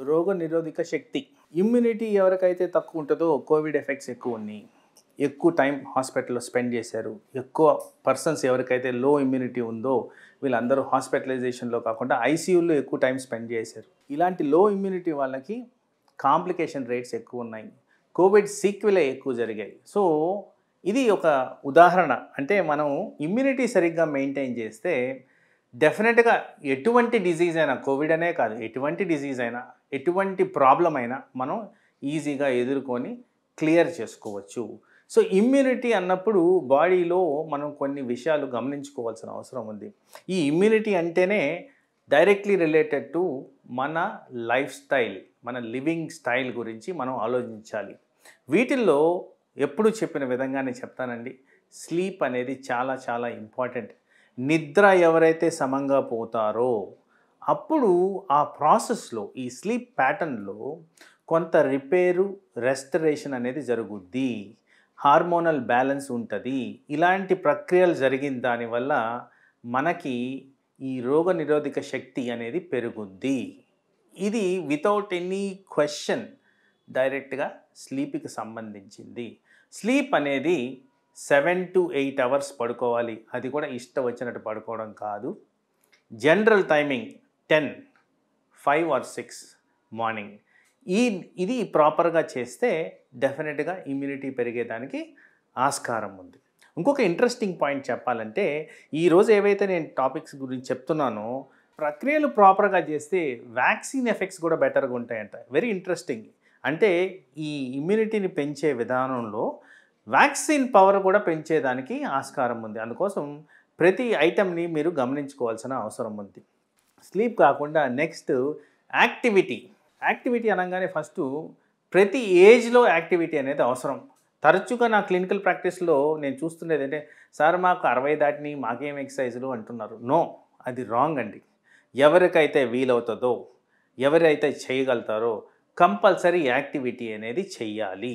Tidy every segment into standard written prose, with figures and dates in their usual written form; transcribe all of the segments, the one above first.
రోగనిరోధక శక్తి ఇమ్యూనిటీ ఎవరికైతే తక్కువ ఉంటుందో కోవిడ్ ఎఫెక్ట్స్ ఎక్కువ ఉన్నాయి. ఎక్కువ టైం హాస్పిటల్లో స్పెండ్ చేశారు. ఎక్కువ పర్సన్స్ ఎవరికైతే లో ఇమ్యూనిటీ ఉందో వీళ్ళందరూ హాస్పిటలైజేషన్లో కాకుండా ఐసీయూలో ఎక్కువ టైం స్పెండ్ చేశారు. ఇలాంటి లో ఇమ్యూనిటీ వాళ్ళకి కాంప్లికేషన్ రేట్స్ ఎక్కువ ఉన్నాయి. కోవిడ్ సీక్వెలే ఎక్కువ జరిగాయి. సో ఇది ఒక ఉదాహరణ. అంటే మనం ఇమ్యూనిటీ సరిగ్గా మెయింటైన్ చేస్తే డెఫినెట్గా ఎటువంటి డిజీజ్ అయినా, కోవిడ్ అనే కాదు, ఎటువంటి డిజీజ్ అయినా, ఎటువంటి ప్రాబ్లం అయినా మనం ఈజీగా ఎదుర్కొని క్లియర్ చేసుకోవచ్చు. సో ఇమ్యూనిటీ అన్నప్పుడు బాడీలో మనం కొన్ని విషయాలు గమనించుకోవాల్సిన అవసరం ఉంది. ఈ ఇమ్యూనిటీ అంటేనే డైరెక్ట్లీ రిలేటెడ్ టు మన లైఫ్ స్టైల్, మన లివింగ్ స్టైల్ గురించి మనం ఆలోచించాలి. వీటిల్లో ఎప్పుడు చెప్పిన విధంగానే చెప్తానండి. స్లీప్ అనేది చాలా చాలా ఇంపార్టెంట్. నిద్ర ఎవరైతే సమంగా పోతారో అప్పుడు ఆ ప్రాసెస్లో, ఈ స్లీప్ ప్యాటర్న్లో కొంత రిపేరు, రెస్టరేషన్ అనేది జరుగుద్ది. హార్మోనల్ బ్యాలెన్స్ ఉంటుంది. ఇలాంటి ప్రక్రియలు జరిగిన దానివల్ల మనకి ఈ రోగనిరోధక శక్తి అనేది పెరుగుద్ది. ఇది వితౌట్ ఎనీ క్వశ్చన్ డైరెక్ట్గా స్లీప్కి సంబంధించింది. స్లీప్ అనేది 7 to 8 అవర్స్ పడుకోవాలి. అది కూడా ఇష్టం వచ్చినట్టు పడుకోవడం కాదు. General timing 10, 5 or 6 morning. ఇది ప్రాపర్గా చేస్తే డెఫినెట్గా ఇమ్యూనిటీ పెరిగేదానికి ఆస్కారం ఉంది. ఇంకొక ఇంట్రెస్టింగ్ పాయింట్ చెప్పాలంటే, ఈరోజు ఏవైతే నేను టాపిక్స్ గురించి చెప్తున్నానో ప్రక్రియలు ప్రాపర్గా చేస్తే వ్యాక్సిన్ ఎఫెక్ట్స్ కూడా బెటర్గా ఉంటాయంట. Very interesting. అంటే ఈ ఇమ్యూనిటీని పెంచే విధానంలో వ్యాక్సిన్ పవర్ కూడా పెంచేదానికి ఆస్కారం ఉంది. అందుకోసం ప్రతి ఐటెంని మీరు గమనించుకోవాల్సిన అవసరం ఉంది. స్లీప్ కాకుండా నెక్స్ట్ యాక్టివిటీ అనగానే ఫస్ట్ ప్రతి ఏజ్లో యాక్టివిటీ అనేది అవసరం. తరచుగా నా క్లినికల్ ప్రాక్టీస్లో నేను చూస్తున్నది అంటే, సార్ మాకు 60 దాటిని మాకేం ఎక్సర్సైజులు అంటున్నారు. నో, అది రాంగ్ అండి. ఎవరికైతే వీలవుతుందో, ఎవరైతే చేయగలుగుతారో కంపల్సరీ యాక్టివిటీ అనేది చెయ్యాలి.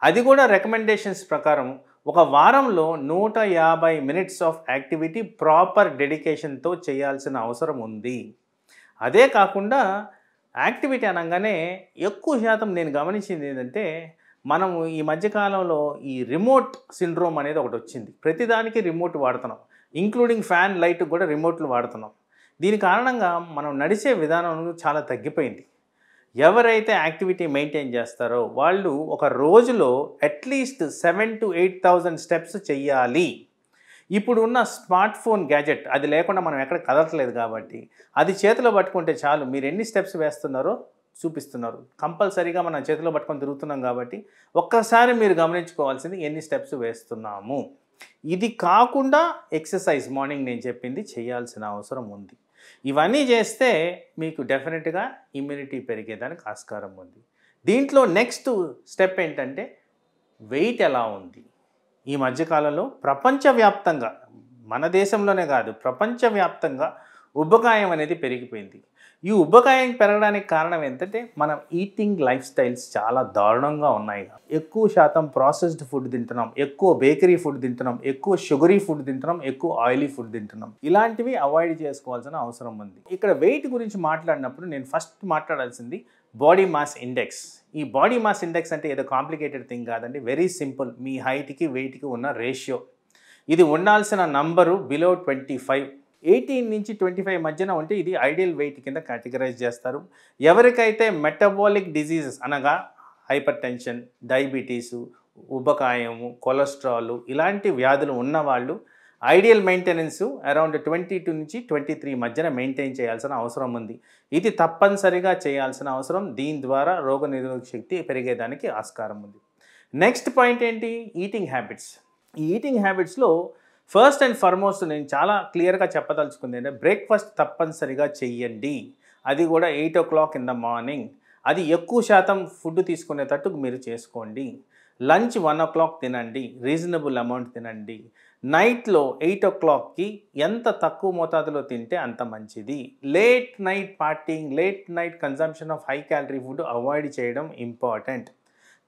అది కూడా రికమెండేషన్స్ ప్రకారం ఒక వారంలో 150 మినిట్స్ ఆఫ్ యాక్టివిటీ ప్రాపర్ డెడికేషన్తో చేయాల్సిన అవసరం ఉంది. అదే కాకుండా యాక్టివిటీ అనగానే ఎక్కువ శాతం నేను గమనించింది ఏంటంటే, మనము ఈ మధ్యకాలంలో ఈ రిమోట్ సిండ్రోమ్ అనేది ఒకటి వచ్చింది. ప్రతిదానికి రిమోట్ వాడుతున్నాం, ఇంక్లూడింగ్ ఫ్యాన్, లైట్ కూడా రిమోట్లు వాడుతున్నాం. దీని కారణంగా మనం నడిచే విధానం చాలా తగ్గిపోయింది. ఎవరైతే యాక్టివిటీ మెయింటైన్ చేస్తారో వాళ్ళు ఒక రోజులో అట్లీస్ట్ 7,000 to 8,000 స్టెప్స్ చెయ్యాలి. ఇప్పుడు ఉన్న స్మార్ట్ ఫోన్ గ్యాజెట్ అది లేకుండా మనం ఎక్కడ కదలట్లేదు కాబట్టి అది చేతిలో పట్టుకుంటే చాలు, మీరు ఎన్ని స్టెప్స్ వేస్తున్నారో చూపిస్తున్నారు. కంపల్సరీగా మనం చేతిలో పట్టుకొని తిరుగుతున్నాం కాబట్టి ఒక్కసారి మీరు గమనించుకోవాల్సింది ఎన్ని స్టెప్స్ వేస్తున్నాము. ఇది కాకుండా ఎక్సర్సైజ్ మార్నింగ్ నేను చెప్పింది చేయాల్సిన అవసరం ఉంది. ఇవన్నీ చేస్తే మీకు డెఫినెట్గా ఇమ్యూనిటీ పెరిగేదానికి ఆస్కారం ఉంది. దీంట్లో నెక్స్ట్ స్టెప్ ఏంటంటే వెయిట్ ఎలా ఉంది. ఈ మధ్యకాలంలో ప్రపంచవ్యాప్తంగా, మన దేశంలోనే కాదు ప్రపంచవ్యాప్తంగా ఉబ్బకాయం అనేది పెరిగిపోయింది. ఈ ఉబ్బకాయం పెరగడానికి కారణం ఏంటంటే మనం ఈటింగ్ లైఫ్ స్టైల్స్ చాలా దారుణంగా ఉన్నాయి. ఎక్కువ శాతం ప్రాసెస్డ్ ఫుడ్ తింటున్నాం, ఎక్కువ బేకరీ ఫుడ్ తింటున్నాం, ఎక్కువ షుగరీ ఫుడ్ తింటున్నాం, ఎక్కువ ఆయిలీ ఫుడ్ తింటున్నాం. ఇలాంటివి అవాయిడ్ చేసుకోవాల్సిన అవసరం ఉంది. ఇక్కడ వెయిట్ గురించి మాట్లాడినప్పుడు నేను ఫస్ట్ మాట్లాడాల్సింది బాడీ మాస్ ఇండెక్స్. ఈ బాడీ మాస్ ఇండెక్స్ అంటే ఏదో కాంప్లికేటెడ్ థింగ్ కాదండి. Very simple. మీ హైట్కి వెయిట్కి ఉన్న రేషియో. ఇది ఉండాల్సిన నంబరు బిలో 25. 18 నుంచి 25 మధ్యన ఉంటే ఇది ఐడియల్ వెయిట్ కింద కేటగరైజ్ చేస్తారు. ఎవరికైతే మెటబాలిక్ డిజీజెస్ అనగా హైపర్ టెన్షన్, డయాబెటీసు, ఉబ్బకాయము, కొలెస్ట్రాల్ ఇలాంటి వ్యాధులు ఉన్నవాళ్ళు ఐడియల్ మెయింటెనెన్స్ అరౌండ్ 22 నుంచి 23 మధ్యన మెయింటైన్ చేయాల్సిన అవసరం ఉంది. ఇది తప్పనిసరిగా చేయాల్సిన అవసరం. దీని ద్వారా రోగనిరోధక శక్తి పెరిగేదానికి ఆస్కారం ఉంది. నెక్స్ట్ పాయింట్ ఏంటి? Eating habits. ఈ ఈటింగ్ హ్యాబిట్స్లో ఫస్ట్ అండ్ ఫార్మోస్ట్ నేను చాలా క్లియర్గా చెప్పదలుచుకుంది ఏంటంటే బ్రేక్ఫాస్ట్ తప్పనిసరిగా చెయ్యండి. అది కూడా 8 o'clock in the morning. అది ఎక్కువ శాతం ఫుడ్ తీసుకునేటట్టు మీరు చేసుకోండి. లంచ్ 1 o'clock తినండి, రీజనబుల్ అమౌంట్ తినండి. నైట్లో 8 o'clockకి ఎంత తక్కువ మోతాదులో తింటే అంత మంచిది. Late night partying, late night consumption of high calorie food avoid చేయడం ఇంపార్టెంట్.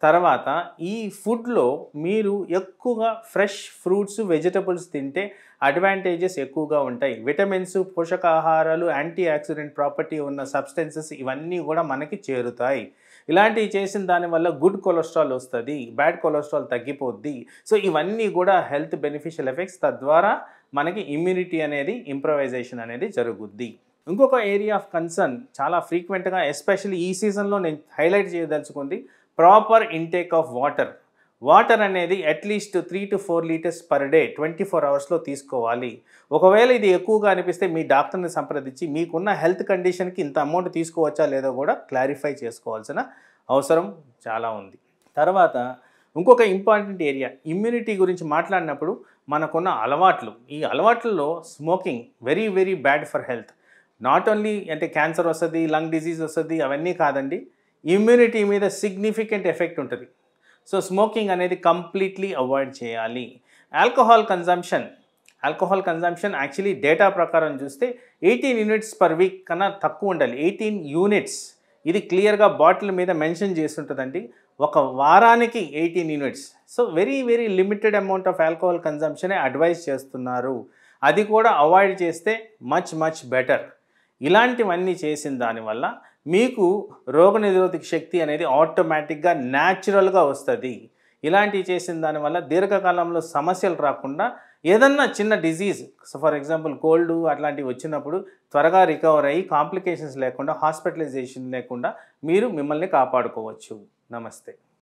తర్వాత ఈ ఫుడ్లో మీరు ఎక్కువగా ఫ్రెష్ ఫ్రూట్స్, వెజిటబుల్స్ తింటే అడ్వాంటేజెస్ ఎక్కువగా ఉంటాయి. విటమిన్స్, పోషకాహారాలు, యాంటీ ఆక్సిడెంట్ ప్రాపర్టీ ఉన్న సబ్స్టెన్సెస్ ఇవన్నీ కూడా మనకి చేరుతాయి. ఇలాంటివి చేసిన దానివల్ల గుడ్ కొలెస్ట్రాల్ వస్తుంది, బ్యాడ్ కొలెస్ట్రాల్ తగ్గిపోద్ది. సో ఇవన్నీ కూడా హెల్త్ బెనిఫిషియల్ ఎఫెక్ట్స్. తద్వారా మనకి ఇమ్యూనిటీ అనేది ఇంప్రవైజేషన్ అనేది జరుగుద్ది. ఇంకొక ఏరియా ఆఫ్ కన్సర్న్ చాలా ఫ్రీక్వెంట్గా ఎస్పెషల్లీ ఈ సీజన్లో నేను హైలైట్ చేయదలుచుకుంది proper intake of water. Water అనేది at least 3 to 4 litres per day 24 అవర్స్లో తీసుకోవాలి. ఒకవేళ ఇది ఎక్కువగా అనిపిస్తే మీ డాక్టర్ని సంప్రదించి మీకున్న హెల్త్ కండిషన్కి ఇంత అమౌంట్ తీసుకోవచ్చా లేదో కూడా క్లారిఫై చేసుకోవాల్సిన అవసరం చాలా ఉంది. తర్వాత ఇంకొక ఇంపార్టెంట్ ఏరియా ఇమ్యూనిటీ గురించి మాట్లాడినప్పుడు మనకున్న అలవాట్లు. ఈ అలవాట్లలో smoking very very bad for health. Not only అంటే క్యాన్సర్ వస్తుంది, లంగ్ డిజీజ్ వస్తుంది, అవన్నీ కాదండి, ఇమ్యూనిటీ మీద సిగ్నిఫికెంట్ ఎఫెక్ట్ ఉంటుంది. సో స్మోకింగ్ అనేది కంప్లీట్లీ అవాయిడ్ చేయాలి. ఆల్కహాల్ కన్జంప్షన్ యాక్చువల్లీ డేటా ప్రకారం చూస్తే 18 యూనిట్స్ పర్ వీక్ కన్నా తక్కువ ఉండాలి. 18 యూనిట్స్ ఇది క్లియర్గా బాటిల్ మీద మెన్షన్ చేస్తుంటుందండి. ఒక వారానికి 18 units. So very very limited amount of alcohol కన్జంప్షనే అడ్వైజ్ చేస్తున్నారు. అది కూడా అవాయిడ్ చేస్తే మచ్ మచ్ బెటర్. ఇలాంటివన్నీ చేసిన దానివల్ల మీకు రోగనిరోధక శక్తి అనేది ఆటోమేటిక్గా న్యాచురల్గా వస్తుంది. ఇలాంటివి చేసిన దానివల్ల దీర్ఘకాలంలో సమస్యలు రాకుండా ఏదన్నా చిన్న డిజీజ్ ఫర్ ఎగ్జాంపుల్ కోల్డ్ అట్లాంటివి వచ్చినప్పుడు త్వరగా రికవర్ అయ్యి కాంప్లికేషన్స్ లేకుండా హాస్పిటలైజేషన్ లేకుండా మీరు మిమ్మల్ని కాపాడుకోవచ్చు. నమస్తే.